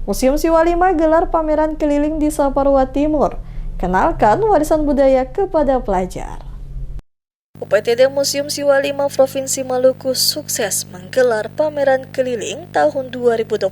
Museum Siwa 5 gelar pameran keliling di Saparua Timur. Kenalkan warisan budaya kepada pelajar. UPTD Museum Siwa 5 Provinsi Maluku sukses menggelar pameran keliling tahun 2026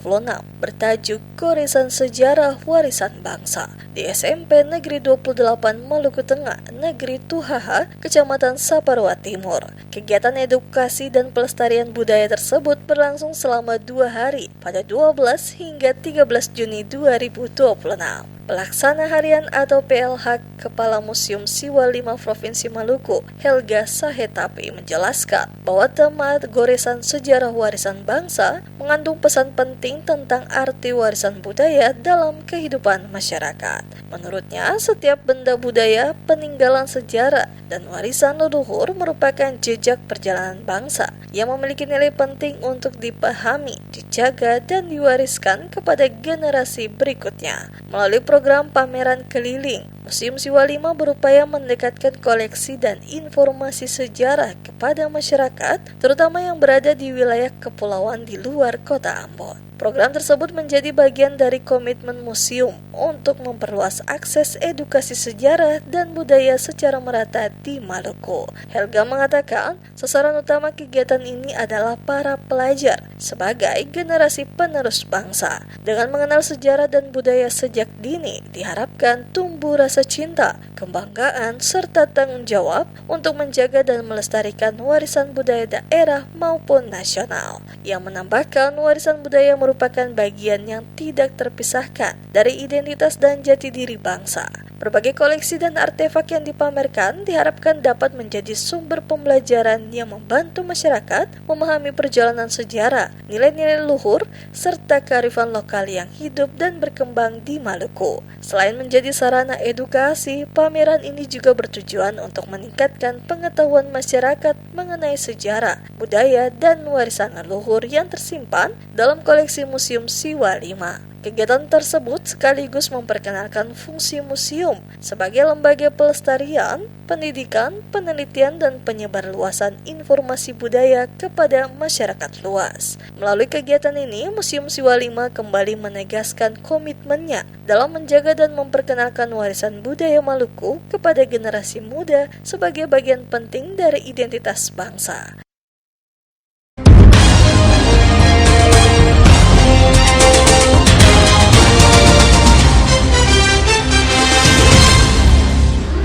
bertajuk Goresan Sejarah Warisan Bangsa di SMP Negeri 28 Maluku Tengah, Negeri Tuhaha, Kecamatan Saparua Timur. Kegiatan edukasi dan pelestarian budaya tersebut berlangsung selama 2 hari pada 12 hingga 13 Juni 2026. Pelaksana Harian atau PLH Kepala Museum Siwa 5 Provinsi Maluku, Helga Sahetapi menjelaskan bahwa tema Goresan Sejarah Warisan Bangsa mengandung pesan penting tentang arti warisan budaya dalam kehidupan masyarakat. Menurutnya, setiap benda budaya, peninggalan sejarah, dan warisan leluhur merupakan jejak perjalanan bangsa yang memiliki nilai penting untuk dipahami, dijaga, dan diwariskan kepada generasi berikutnya. Melalui program pameran keliling, Museum Siwa 5 berupaya mendekatkan koleksi dan informasi sejarah kepada masyarakat, terutama yang berada di wilayah kepulauan di luar kota Ambon. Program tersebut menjadi bagian dari komitmen museum untuk memperluas akses edukasi sejarah dan budaya secara merata di Maluku. Helga mengatakan, sasaran utama kegiatan ini adalah para pelajar sebagai generasi penerus bangsa. Dengan mengenal sejarah dan budaya sejak dini, diharapkan tumbuh rasa cinta, kebanggaan, serta tanggung jawab untuk menjaga dan melestarikan warisan budaya daerah maupun nasional. Yang menambahkan, warisan budaya merupakan bagian yang tidak terpisahkan dari identitas dan jati diri bangsa. Berbagai koleksi dan artefak yang dipamerkan diharapkan dapat menjadi sumber pembelajaran yang membantu masyarakat memahami perjalanan sejarah, nilai-nilai luhur, serta kearifan lokal yang hidup dan berkembang di Maluku. Selain menjadi sarana edukasi, pameran ini juga bertujuan untuk meningkatkan pengetahuan masyarakat mengenai sejarah, budaya, dan warisan leluhur yang tersimpan dalam koleksi Museum Siwa 5. Kegiatan tersebut sekaligus memperkenalkan fungsi museum sebagai lembaga pelestarian, pendidikan, penelitian, dan penyebarluasan informasi budaya kepada masyarakat luas. Melalui kegiatan ini, Museum Siwa 5 kembali menegaskan komitmennya dalam menjaga dan memperkenalkan warisan budaya Maluku kepada generasi muda sebagai bagian penting dari identitas bangsa.